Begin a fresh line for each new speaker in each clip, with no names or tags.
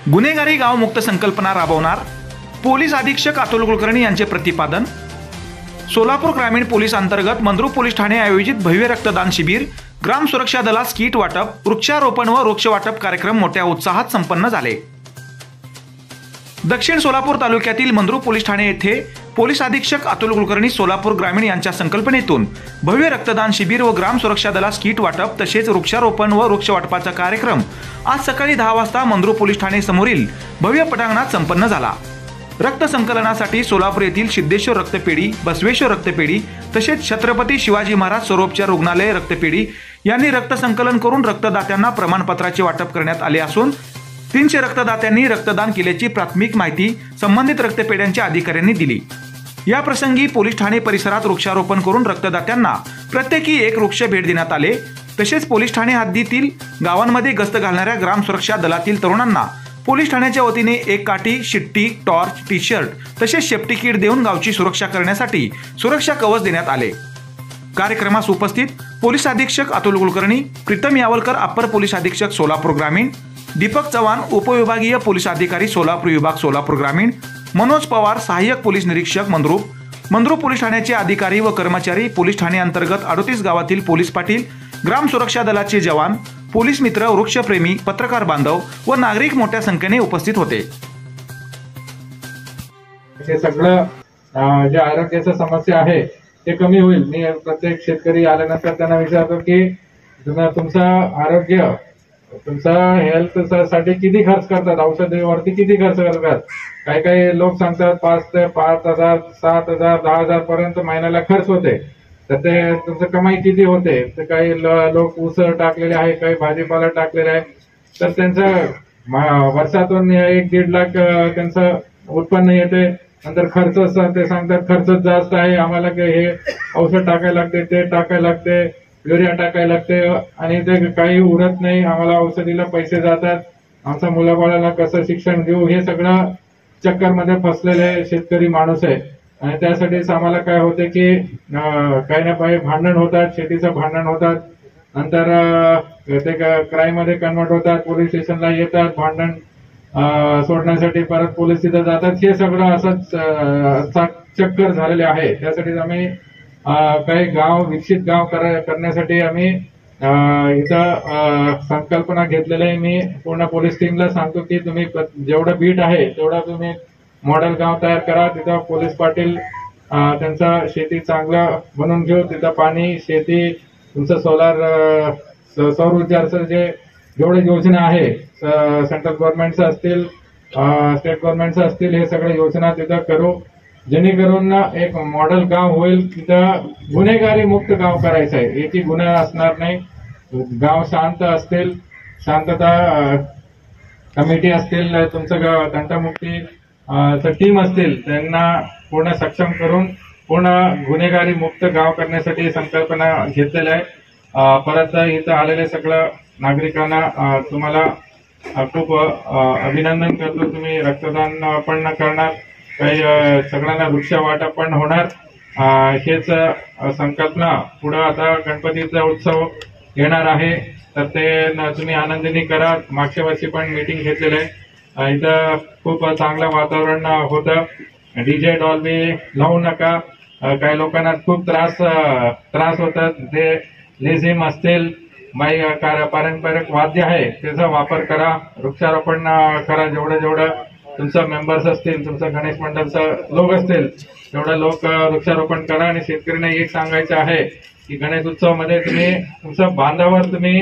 गुन्हेगारी गाव मुक्त संकल्पना राबवणार पोलीस अधीक्षक अतुल कुलकर्णी यांचे प्रतिपादन। सोलापूर ग्रामीण पोलीस अंतर्गत मंद्रुप पोलीस ठाणे आयोजित भव्य रक्तदान शिबिर, ग्राम सुरक्षा दलास किट वाटप, वृक्षारोपण व वृक्ष वाटप कार्यक्रम मोठ्या उत्साहात संपन्न झाले। दक्षिण सोलापूर तालुक्यातील मंद्रुप पोलीस ठाणे येथे पोलीस अधीक्षक अतुल कुलकर्णी सोलापूर ग्रामीण यांच्या संकल्पनेतून भव्य रक्तदान शिबिर व ग्राम सुरक्षा दलास किट वाटप तसेच वृक्षारोपण व वृक्ष वाटपाचा कार्यक्रम आज सकाळी 10 वाजता मंद्रुप पोलीस ठाणे समोरील भव्य पटांगणात संपन्न झाला। रक्त संकलनासाठी सोलापूर येथील सिद्धेश्वर रक्तपेढी, बसवेश्वर रक्तपेढी तसेच छत्रपती शिवाजी महाराज सर्वोपचार रुग्णालय रक्तपेढी यांनी रक्त संकलन करून रक्तदात्यांना प्रमाणपत्राचे वाटप करण्यात आले असून 300 रक्तदात्यांनी रक्तदान केल्याची प्राथमिक माहिती संबंधित रक्तपेढ्यांच्या अधिकाऱ्यांनी दिली। या प्रसंगी पोलीस ठाणे परिसरात वृक्षारोपण करून रक्तदात्यांना प्रत्येकी 1 वृक्ष भेट देण्यात आले। तसेच पोलीस ठाणे हद्दीतील गावांमध्ये गस्त घालणाऱ्या ग्राम सुरक्षा दलातील तरुणांना पोलीस ठाण्याच्या वतीने 1 काठी, शिट्टी, टॉर्च, टी शर्ट तसेच सेफ्टी किट देऊन गावची सुरक्षा करण्यासाठी सुरक्षा कवच देण्यात आले। कार्यक्रमास उपस्थित पोलीस अधीक्षक अतुल कुलकर्णी, प्रीतम यावलकर अप्पर पोलीस अधीक्षक सोलापूर ग्रामीण, दीपक चव्हाण उपविभागीय पोलीस अधिकारी सोलापूर विभाग सोलापूर ग्रामीण, मनोज पवार सहाय्यक पोलीस निरीक्षक मंद्रुप पोलीस ठाण्याचे अधिकारी व कर्मचारी, पोलीस ठाणे अंतर्गत 38 गावातील पोलीस पाटील, ग्राम सुरक्षा दलाचे जवान, पोलीस मित्र, वृक्षप्रेमी, पत्रकार बांधव व नागरिक मोठ्या संख्येने उपस्थित होते।
हे सगळं जे आरोग्याच्या समस्या आहे ते कमी होईल। मी प्रत्येक शेतकरी आल्यानंतर त्यांना विचारतो की तुमचं आरोग्य, तुमचा हेल्थ साठी किती खर्च करतात, औषधावरती किती खर्च करतात। काही काही लोक सांगतात 5 ते 5,000, 7,000, 10,000 पर्यंत महिन्याला खर्च होते। तर ते तुमचं कमाई किती होते, तर काही लोक ऊस टाकलेले आहे, काही भाजीपाला टाकलेला आहे, तर त्यांचं वर्षातून 1-1.5 लाख त्यांचं उत्पन्न येते। नंतर खर्च ते सांगतात खर्च जास्त आहे, आम्हाला हे औषध टाकायला लागते, ते टाकायला लागते, युरिया टाकायला लागते आणि ते काही उरत नाही, आम्हाला औषधीला पैसे जातात, आमच्या मुलाबाळाला कसं शिक्षण देऊ, हे सगळं चक्करमध्ये फसलेले शेतकरी माणूस आहे। आणि त्यासाठीच आम्हाला काय होते की काही ना काही भांडण होतात, शेतीचं भांडण होतात, नंतर ते क्राईम मध्ये कन्वर्ट होतात, पोलीस स्टेशनला येतात, भांडण सोडण्यासाठी परत पोलीस तिथं जातात। हे सगळं असंच चक्कर झालेले आहे। त्यासाठी आम्ही काही गाव विकसित गाव करण्यासाठी आम्ही इथं संकल्पना घेतलेली आहे। मी पूर्ण पोलीस टीमला सांगतो की तुम्ही जेवढं बीट आहे तेवढा तुम्ही मॉडेल गाव तयार करा, तिथं पोलीस पाटील त्यांचा शेती चांगलं बनवून घेऊ, तिथं पाणी, शेती, तुमचं सौर ऊर्जाचं जेवढे योजना आहे सेंट्रल गव्हर्नमेंटचं असतील, स्टेट गव्हर्नमेंटचं असतील, हे सगळे योजना तिथं करू, जेणेकरून एक मॉडेल गाव होईल। तिथं गुन्हेगारी मुक्त गाव करायचं आहे, एकही गुन्हा असणार नाही, गाव शांत असतील, शांतता कमिटी असतील, तुमचं तंटामुक्ती टीम असतील, त्यांना पूर्ण सक्षम करून पूर्ण गुन्हेगारी मुक्त गाव करण्यासाठी संकल्पना घेतलेली आहे। परत इथं आलेले सगळं नागरिकांना तुम्हाला खूप अभिनंदन करतो। तुम्ही रक्तदान पण करणार, काही सगळ्यांना वृक्ष वाटप पण होणार। हेच संकल्पना पुढे आता गणपतीचा उत्सव येणार आहे, तर ते तुम्ही आनंदीने करा। मागच्या वर्षी पण मीटिंग घेतलेलं आहे, इथं खूप चांगलं वातावरण होतं। डीजे डॉल्बी लावू नका, काही लोकांना खूप त्रास होतात, ते लेझिम असतील, पारंपरिक वाद्य आहे त्याचा वापर करा, वृक्षारोपण करा, जेवढं तुमचं मेंबर्स असतील, तुमचं गणेश मंडळचं लोक असतील तेवढं लोक वृक्षारोपण करा। आणि शेतकऱ्यांना एक सांगायचं आहे की गणेश उत्सवामध्ये तुम्ही तुमचं बांधावर तुम्ही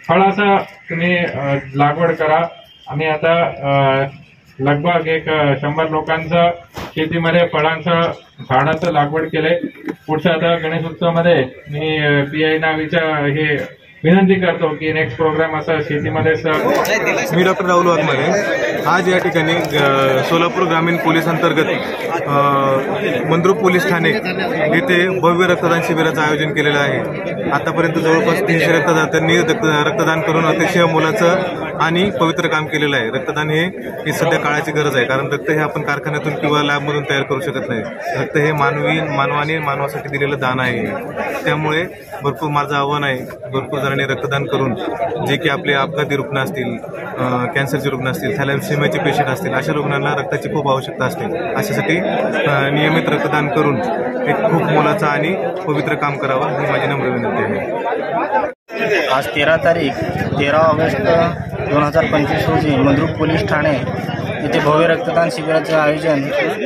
फळाचं तुम्ही लागवड करा। आम्ही आता लगभग 100 लोकांचं शेतीमध्ये फळांचं झाडाचं लागवड केलंय। पुढच्या आता गणेश उत्सवामध्ये मी PI नावीच्या हे विनंती करतो की नेक्स्ट प्रोग्राम असा शेतीमध्ये।
मी डॉक्टर राहुल वाघमारे आज या ठिकाणी सोलापूर ग्रामीण पोलीस अंतर्गत मंद्रुप पोलीस ठाणे येथे भव्य रक्तदान शिबिराचं आयोजन केलेलं आहे। आतापर्यंत जवळपास 300 रक्तदात्यांनी रक्तदान करून अतिशय मोलाचं आणि पवित्र काम केलेलं आहे. रक्तदान ही सध्या काळाची गरज आहे, कारण रक्त हे आपण कारखान्यातून किंवा लॅबमधून तयार करू शकत नाही. रक्त हे मानवासाठी दिलेलं दान आहे. त्यामुळे भरपूर माझं आव्हान आहे, भरपूर जणांनी रक्तदान करून जे की आपले अपघाती रुग्ण असतील, कॅन्सरचे रुग्ण असतील, थॅलेसेमियाचे पेशंट असतील, अशा रुग्णांना रक्ताची खूप आवश्यकता असते. अशासाठी नियमित रक्तदान करून एक खूप मोलाचं आणि पवित्र काम करावं ही माझी नम्र विनंती आहे.
आज 13 ऑगस्ट 2025 रोजी मंद्रुप पोलीस ठाणे येथे भव्य रक्तदान शिबिराचे आयोजन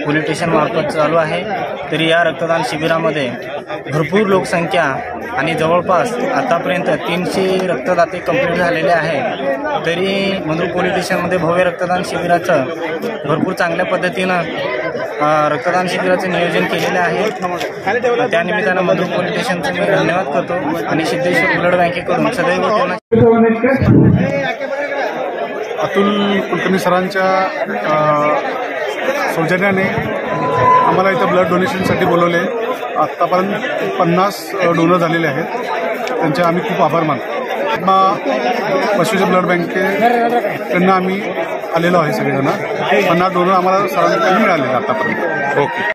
पोलीस स्टेशन मार्फत चालू आहे. तरी या रक्तदान शिबिरामध्ये भरपूर लोकसंख्या आणि जवळपास आतापर्यंत 300 रक्तदाते कंप्लीट झालेले आहे. तरी मंद्रुप पोलीस स्टेशनमध्ये भव्य रक्तदान शिबिराचं भरपूर चांगल्या पद्धतीनं रक्तदान शिबिराचं नियोजन केलेलं आहे. त्यानिमित्तानं मंद्रुप पोलीस स्टेशनचं मी धन्यवाद करतो आणि सिद्धेश्वर ब्लड बँकेकडून सदैव त्यांना
अतुल कुलकर्णी सरांच्या सौजन्याने आम्हाला इथं ब्लड डोनेशनसाठी बोलवले. आत्तापर्यंत 50 डोनर झालेले आहेत. त्यांचे आम्ही खूप आभार मानतो. बसवेश्वर ब्लड बँकेकडनं आम्ही आलेलो आहे. सगळेजण 50 डोनर आम्हाला सरांकडून मिळाले आतापर्यंत. ओके.